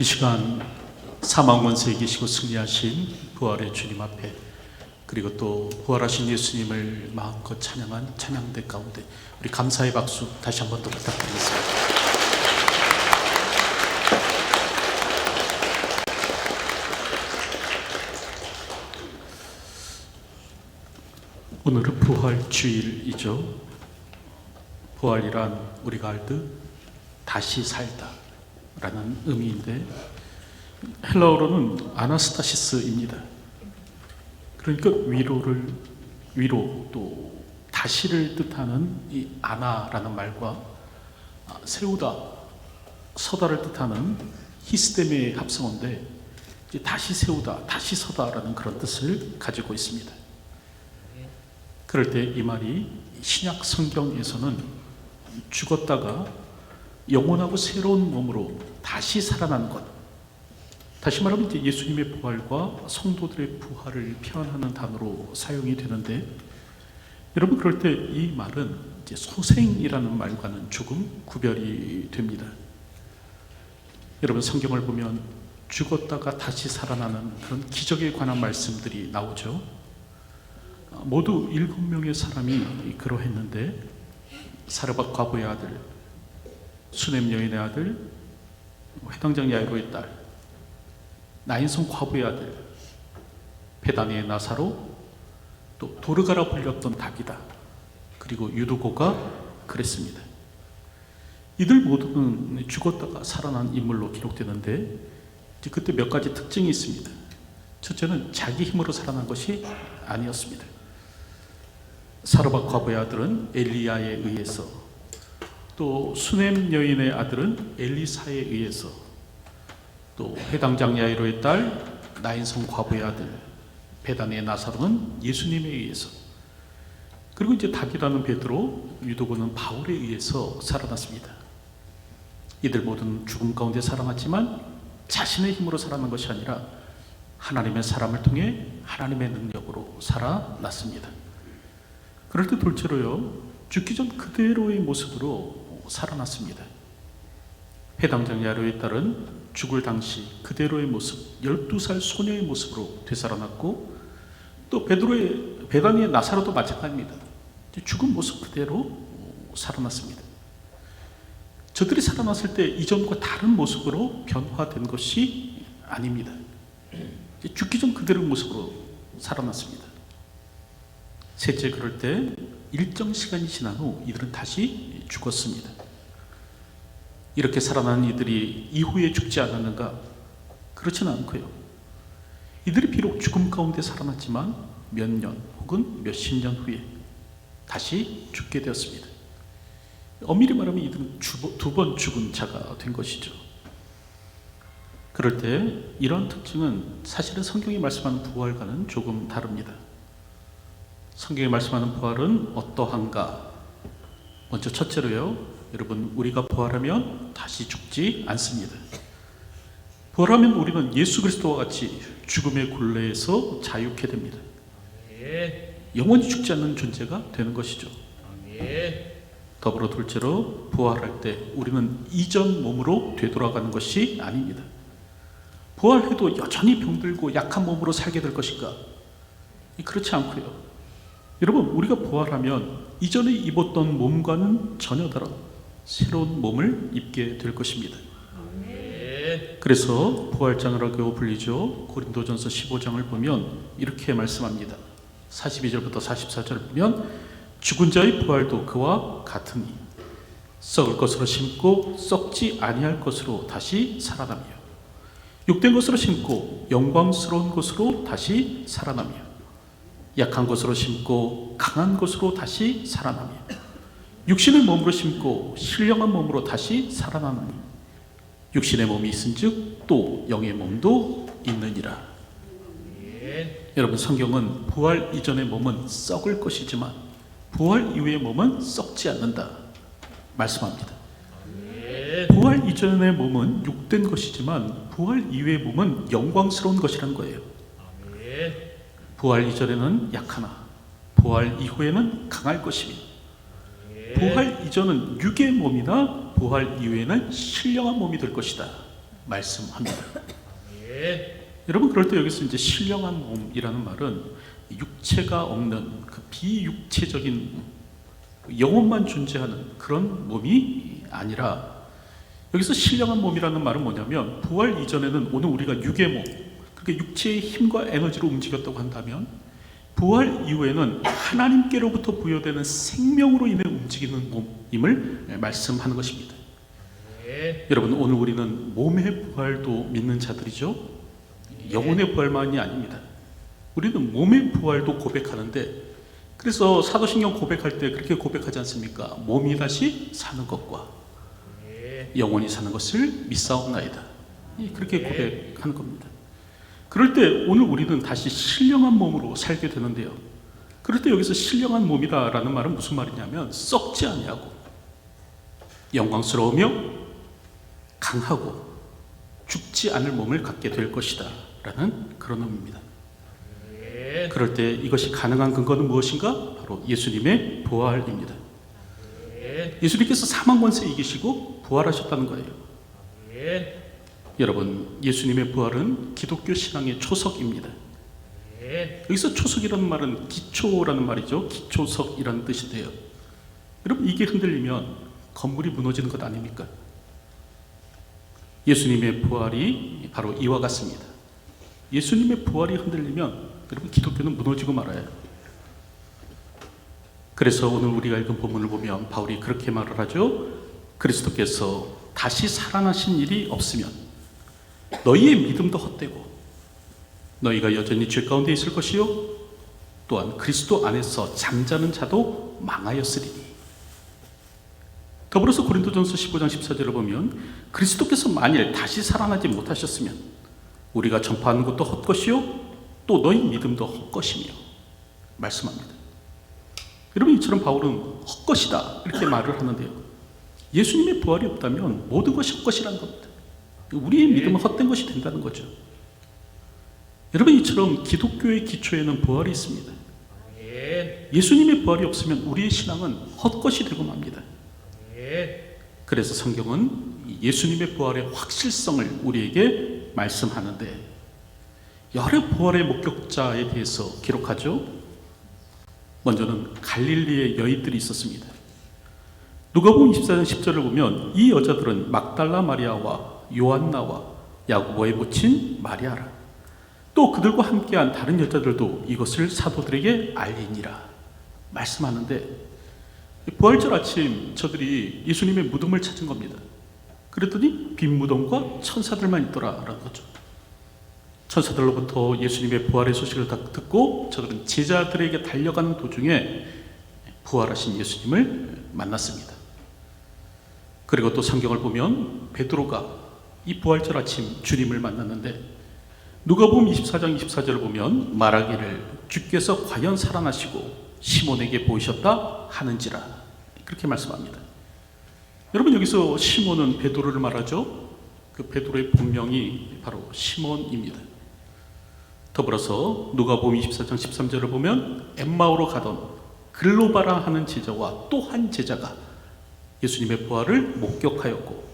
이 시간 사망 권세 이기시고 승리하신 부활의 주님 앞에, 그리고 또 부활하신 예수님을 마음껏 찬양한 찬양대 가운데 우리 감사의 박수 다시 한 번 더 부탁드리겠습니다. 오늘은 부활주일이죠. 부활이란 우리가 알듯 다시 살다 라는 의미인데, 헬라어로는 아나스타시스입니다. 그러니까 위로 또 다시를 뜻하는 이 아나라는 말과 세우다, 서다를 뜻하는 히스데메의 합성어인데, 이제 다시 세우다, 다시 서다라는 그런 뜻을 가지고 있습니다. 그럴 때 이 말이 신약 성경에서는 죽었다가 영원하고 새로운 몸으로 다시 살아나는 것, 다시 말하면 이제 예수님의 부활과 성도들의 부활을 표현하는 단어로 사용이 되는데, 여러분 그럴 때 이 말은 이제 소생이라는 말과는 조금 구별이 됩니다. 여러분 성경을 보면 죽었다가 다시 살아나는 그런 기적에 관한 말씀들이 나오죠. 모두 7명의 사람이 그러했는데, 사르밧 과부의 아들, 수넴 여인의 아들, 회당장 야이로의 딸, 나인성 과부의 아들, 베다니의 나사로, 또 도르가라 불렸던 다비다, 그리고 유두고가 그랬습니다. 이들 모두는 죽었다가 살아난 인물로 기록되는데, 이제 그때 몇 가지 특징이 있습니다. 첫째는 자기 힘으로 살아난 것이 아니었습니다. 사르밧 과부의 아들은 엘리야에 의해서, 또 수넴 여인의 아들은 엘리사에 의해서, 또 회당장 야이로의 딸 나인성 과부의 아들 베다니의 나사로는 예수님에 의해서, 그리고 이제 다비다는 베드로, 유도고는 바울에 의해서 살아났습니다. 이들 모두는 죽음 가운데 살아났지만 자신의 힘으로 살아난 것이 아니라 하나님의 사람을 통해 하나님의 능력으로 살아났습니다. 그럴 때 둘째로요, 죽기 전 그대로의 모습으로 살아났습니다. 회당장 야이로의 딸은 죽을 당시 그대로의 모습, 12살 소녀의 모습으로 되살아났고, 또 베다니의 나사로도 마찬가지입니다. 죽은 모습 그대로 살아났습니다. 저들이 살아났을 때 이전과 다른 모습으로 변화된 것이 아닙니다. 죽기 전 그대로의 모습으로 살아났습니다. 셋째, 그럴 때 일정 시간이 지난 후 이들은 다시 죽었습니다. 이렇게 살아난 이들이 이후에 죽지 않았는가? 그렇지는 않고요. 이들이 비록 죽음 가운데 살아났지만 몇 년 혹은 몇십 년 후에 다시 죽게 되었습니다. 엄밀히 말하면 이들은 두 번 죽은 자가 된 것이죠. 그럴 때 이러한 특징은 사실은 성경이 말씀하는 부활과는 조금 다릅니다. 성경이 말씀하는 부활은 어떠한가? 먼저 첫째로요, 여러분 우리가 부활하면 다시 죽지 않습니다. 부활하면 우리는 예수 그리스도와 같이 죽음의 굴레에서 자유케 됩니다. 영원히 죽지 않는 존재가 되는 것이죠. 더불어 둘째로, 부활할 때 우리는 이전 몸으로 되돌아가는 것이 아닙니다. 부활해도 여전히 병들고 약한 몸으로 살게 될 것인가? 그렇지 않고요. 여러분 우리가 부활하면 이전에 입었던 몸과는 전혀 다른 새로운 몸을 입게 될 것입니다. 그래서 부활장이라고 불리죠. 고린도전서 15장을 보면 이렇게 말씀합니다. 42절부터 44절을 보면, 죽은 자의 부활도 그와 같으니 썩을 것으로 심고 썩지 아니할 것으로 다시 살아나며, 욕된 것으로 심고 영광스러운 것으로 다시 살아나며, 약한 것으로 심고 강한 것으로 다시 살아나며, 육신의 몸으로 심고 신령한 몸으로 다시 살아나느니, 육신의 몸이 있은즉 또 영의 몸도 있느니라. 여러분 성경은 부활 이전의 몸은 썩을 것이지만 부활 이후의 몸은 썩지 않는다 말씀합니다. 부활 이전의 몸은 육된 것이지만 부활 이후의 몸은 영광스러운 것이란 거예요. 부활 이전에는 약하나 부활 이후에는 강할 것이며, 부활 이전은 육의 몸이나 부활 이후에는 신령한 몸이 될 것이다 말씀합니다. 여러분, 그럴 때 여기서 이제 신령한 몸이라는 말은 육체가 없는 그 비육체적인 영혼만 존재하는 그런 몸이 아니라, 여기서 신령한 몸이라는 말은 뭐냐면, 부활 이전에는 오늘 우리가 육의 몸, 그러니까 육체의 힘과 에너지로 움직였다고 한다면, 부활 이후에는 하나님께로부터 부여되는 생명으로 인해 움직이는 몸임을 말씀하는 것입니다. 여러분, 오늘 우리는 몸의 부활도 믿는 자들이죠. 영혼의 부활만이 아닙니다. 우리는 몸의 부활도 고백하는데, 그래서 사도신경 고백할 때 그렇게 고백하지 않습니까? 몸이 다시 사는 것과 영혼이 사는 것을 믿사옵나이다. 그렇게 고백하는 겁니다. 그럴 때 오늘 우리는 다시 신령한 몸으로 살게 되는데요. 그럴 때 여기서 신령한 몸이다라는 말은 무슨 말이냐면, 썩지 아니하고 영광스러우며 강하고 죽지 않을 몸을 갖게 될 것이다 라는 그런 의미입니다. 그럴 때 이것이 가능한 근거는 무엇인가? 바로 예수님의 부활입니다. 예수님께서 사망 권세 이기시고 부활하셨다는 거예요. 여러분, 예수님의 부활은 기독교 신앙의 초석입니다. 여기서 초석이라는 말은 기초라는 말이죠. 기초석이라는 뜻인데요. 여러분, 이게 흔들리면 건물이 무너지는 것 아닙니까? 예수님의 부활이 바로 이와 같습니다. 예수님의 부활이 흔들리면 여러분, 기독교는 무너지고 말아요. 그래서 오늘 우리가 읽은 본문을 보면 바울이 그렇게 말을 하죠. 그리스도께서 다시 살아나신 일이 없으면 너희의 믿음도 헛되고 너희가 여전히 죄 가운데 있을 것이요 또한 그리스도 안에서 잠자는 자도 망하였으리니. 더불어서 고린도전서 15장 14절을 보면 그리스도께서 만일 다시 살아나지 못하셨으면 우리가 전파하는 것도 헛것이요 또 너희 믿음도 헛것이며 말씀합니다. 여러분, 이처럼 바울은 헛것이다 이렇게 말을 하는데요, 예수님의 부활이 없다면 모든 것이 헛것이라는 겁니다. 우리의 믿음은 헛된 것이 된다는 거죠. 여러분, 이처럼 기독교의 기초에는 부활이 있습니다. 예수님의 부활이 없으면 우리의 신앙은 헛것이 되고 맙니다. 그래서 성경은 예수님의 부활의 확실성을 우리에게 말씀하는데, 여러 부활의 목격자에 대해서 기록하죠. 먼저는 갈릴리의 여인들이 있었습니다. 누가복음 24장 10절을 보면 이 여자들은 막달라 마리아와 요한나와 야고보의 모친 마리아라. 또 그들과 함께한 다른 여자들도 이것을 사도들에게 알리니라 말씀하는데, 부활절 아침 저들이 예수님의 무덤을 찾은 겁니다. 그랬더니 빈 무덤과 천사들만 있더라라는 거죠. 천사들로부터 예수님의 부활의 소식을 듣고 저들은 제자들에게 달려가는 도중에 부활하신 예수님을 만났습니다. 그리고 또 성경을 보면 베드로가 이 부활절 아침 주님을 만났는데, 누가복음 24장 24절을 보면 말하기를 주께서 과연 살아나시고 시몬에게 보이셨다 하는지라 그렇게 말씀합니다. 여러분, 여기서 시몬은 베드로를 말하죠. 그 베드로의 본명이 바로 시몬입니다. 더불어서 누가복음 24장 13절을 보면 엠마오로 가던 글로바라 하는 제자와 또 한 제자가 예수님의 부활을 목격하였고,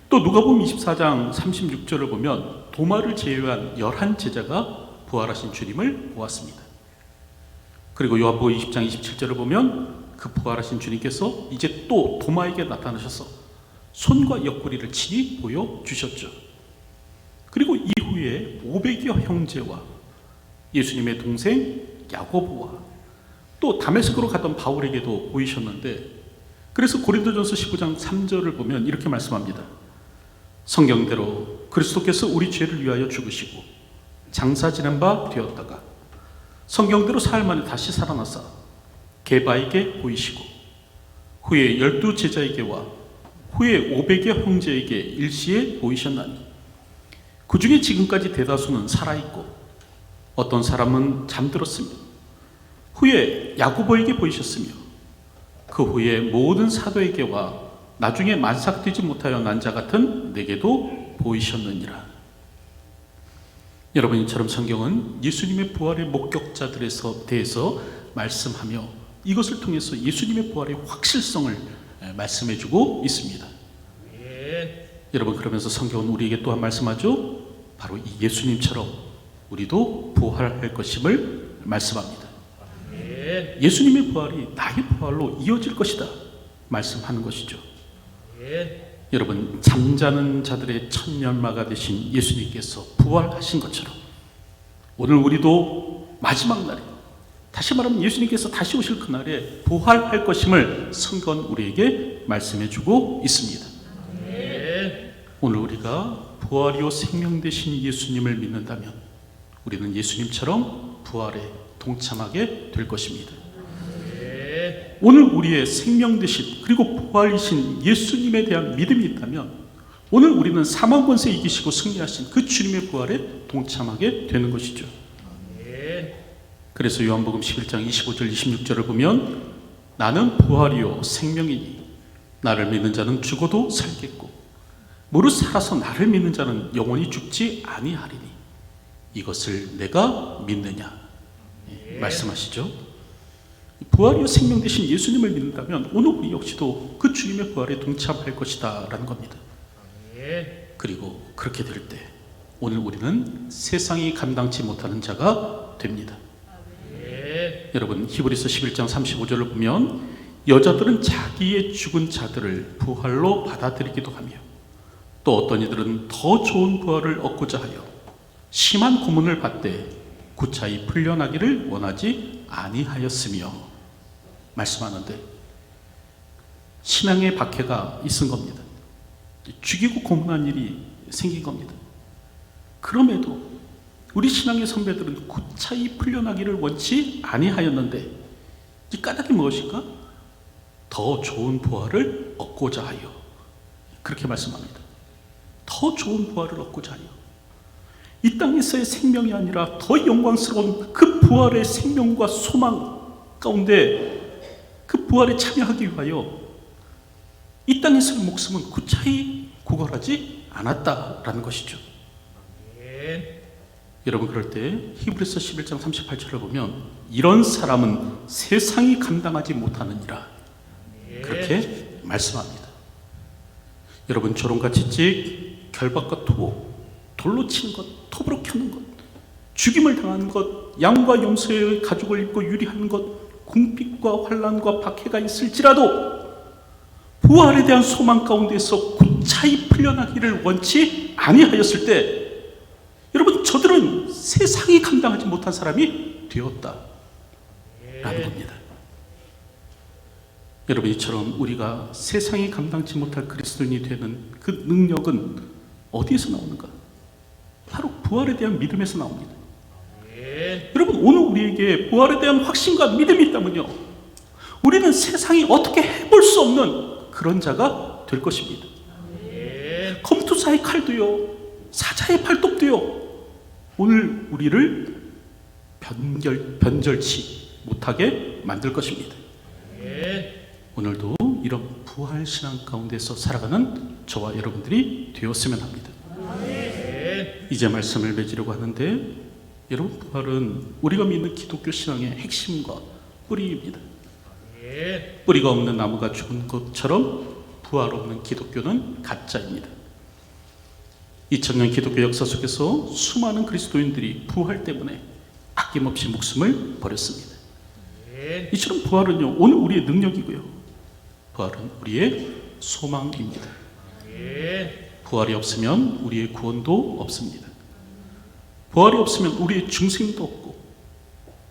또 누가복음 24장 36절을 보면 도마를 제외한 11제자가 부활하신 주님을 보았습니다. 그리고 요한복음 20장 27절을 보면 그 부활하신 주님께서 이제 또 도마에게 나타나셔서 손과 옆구리를 친히 보여주셨죠. 그리고 이후에 500여 형제와 예수님의 동생 야고보와 또 다메섹으로 가던 바울에게도 보이셨는데, 그래서 고린도전서 15장 3절을 보면 이렇게 말씀합니다. 성경대로 그리스도께서 우리 죄를 위하여 죽으시고 장사 지낸 바 되었다가 성경대로 사흘 만에 다시 살아나사 게바에게 보이시고 후에 12제자에게와 후에 500여 형제에게 일시에 보이셨나니, 그 중에 지금까지 대다수는 살아있고 어떤 사람은 잠들었으며 후에 야고보에게 보이셨으며 그 후에 모든 사도에게와 나중에 만삭되지 못하여 난 자 같은 내게도 보이셨느니라. 여러분, 이처럼 성경은 예수님의 부활의 목격자들에 대해서 말씀하며 이것을 통해서 예수님의 부활의 확실성을 말씀해주고 있습니다. 여러분, 그러면서 성경은 우리에게 또한 말씀하죠. 바로 이 예수님처럼 우리도 부활할 것임을 말씀합니다. 예수님의 부활이 나의 부활로 이어질 것이다 말씀하는 것이죠. 여러분, 잠자는 자들의 천년마가 되신 예수님께서 부활하신 것처럼 오늘 우리도 마지막 날에, 다시 말하면 예수님께서 다시 오실 그날에 부활할 것임을 성경은 우리에게 말씀해 주고 있습니다. 오늘 우리가 부활이요 생명 되신 예수님을 믿는다면 우리는 예수님처럼 부활에 동참하게 될 것입니다. 오늘 우리의 생명 되신 그리고 부활이신 예수님에 대한 믿음이 있다면 오늘 우리는 사망 권세 이기시고 승리하신 그 주님의 부활에 동참하게 되는 것이죠. 그래서 요한복음 11장 25절 26절을 보면 나는 부활이요 생명이니 나를 믿는 자는 죽어도 살겠고 무릇 살아서 나를 믿는 자는 영원히 죽지 아니하리니 이것을 내가 믿느냐 말씀하시죠. 부활이요 생명 되신 예수님을 믿는다면 오늘 우리 역시도 그 주님의 부활에 동참할 것이다 라는 겁니다. 그리고 그렇게 될 때 오늘 우리는 세상이 감당치 못하는 자가 됩니다. 여러분, 히브리서 11장 35절을 보면 여자들은 자기의 죽은 자들을 부활로 받아들이기도 하며 또 어떤 이들은 더 좋은 부활을 얻고자 하여 심한 고문을 받되 구차히 풀려나기를 원하지 아니하였으며 말씀하는데, 신앙의 박해가 있은 겁니다. 죽이고 고문한 일이 생긴 겁니다. 그럼에도 우리 신앙의 선배들은 구차히 풀려나기를 원치 아니하였는데 이 까닭이 무엇일까? 더 좋은 부활을 얻고자 하여, 그렇게 말씀합니다. 더 좋은 부활을 얻고자 하여, 이 땅에서의 생명이 아니라 더 영광스러운 그 부활의 생명과 소망 가운데 그 부활에 참여하기 위하여 이 땅에서의 목숨은 구차히 구걸하지 않았다라는 것이죠. 여러분, 그럴 때 히브리서 11장 38절을 보면 이런 사람은 세상이 감당하지 못하느니라 그렇게 말씀합니다. 여러분, 조롱과 채찍, 결박과 투고, 돌로 치는 것, 톱으로 켜는 것, 죽임을 당하는 것, 양과 염소의 가죽을 입고 유리하는 것, 궁핍과 환난과 박해가 있을지라도 부활에 대한 소망 가운데서 구차히 풀려나기를 원치 아니하였을 때 여러분, 저들은 세상이 감당하지 못한 사람이 되었다라는 겁니다. 여러분, 이처럼 우리가 세상이 감당치 못할 그리스도인이 되는 그 능력은 어디에서 나오는가? 바로 부활에 대한 믿음에서 나옵니다. 여러분, 오늘 우리에게 부활에 대한 확신과 믿음이 있다면요, 우리는 세상이 어떻게 해볼 수 없는 그런 자가 될 것입니다. 검투사의 칼도요, 사자의 팔톱도요, 오늘 우리를 변절치 못하게 만들 것입니다. 오늘도 이런 부활 신앙 가운데서 살아가는 저와 여러분들이 되었으면 합니다. 이제 말씀을 맺으려고 하는데, 여러분, 부활은 우리가 믿는 기독교 신앙의 핵심과 뿌리입니다. 뿌리가 없는 나무가 죽은 것처럼 부활 없는 기독교는 가짜입니다. 2000년 기독교 역사 속에서 수많은 그리스도인들이 부활 때문에 아낌없이 목숨을 버렸습니다. 이처럼 부활은요, 오늘 우리의 능력이고요, 부활은 우리의 소망입니다. 부활이 없으면 우리의 구원도 없습니다. 부활이 없으면 우리의 중생도 없고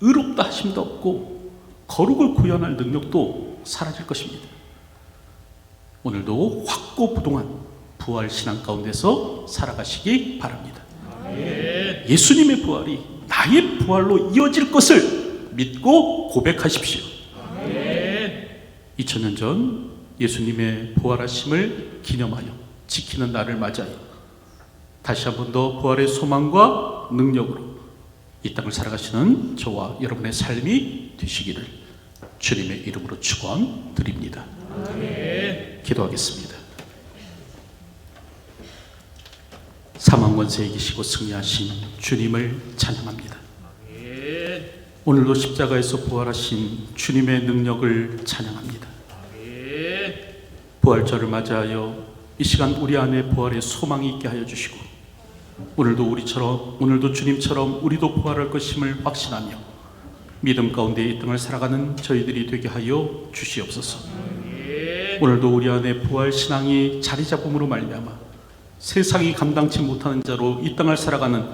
의롭다 하심도 없고 거룩을 구현할 능력도 사라질 것입니다. 오늘도 확고부동한 부활 신앙 가운데서 살아가시기 바랍니다. 예수님의 부활이 나의 부활로 이어질 것을 믿고 고백하십시오. 2000년 전 예수님의 부활하심을 기념하여 지키는 날을 맞이하여 다시 한 번 더 부활의 소망과 능력으로 이 땅을 살아가시는 저와 여러분의 삶이 되시기를 주님의 이름으로 축원드립니다. 기도하겠습니다. 사망 권세에 이기시고 승리하신 주님을 찬양합니다. 오늘도 십자가에서 부활하신 주님의 능력을 찬양합니다. 부활절을 맞이하여 이 시간 우리 안에 부활의 소망이 있게 하여 주시고, 오늘도 주님처럼 우리도 부활할 것임을 확신하며 믿음 가운데 이 땅을 살아가는 저희들이 되게 하여 주시옵소서. 오늘도 우리 안에 부활 신앙이 자리 잡음으로 말미암아 세상이 감당치 못하는 자로 이 땅을 살아가는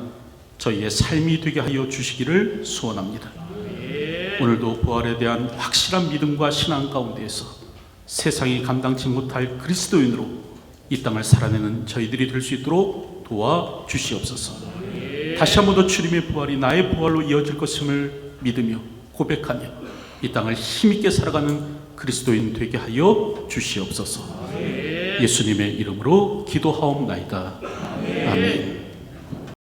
저희의 삶이 되게 하여 주시기를 소원합니다. 오늘도 부활에 대한 확실한 믿음과 신앙 가운데에서 세상이 감당치 못할 그리스도인으로 이 땅을 살아내는 저희들이 될 수 있도록 도와주시옵소서. 다시 한 번 더 주님의 부활이 나의 부활로 이어질 것임을 믿으며 고백하며 이 땅을 힘있게 살아가는 그리스도인 되게 하여 주시옵소서. 예수님의 이름으로 기도하옵나이다. 아멘.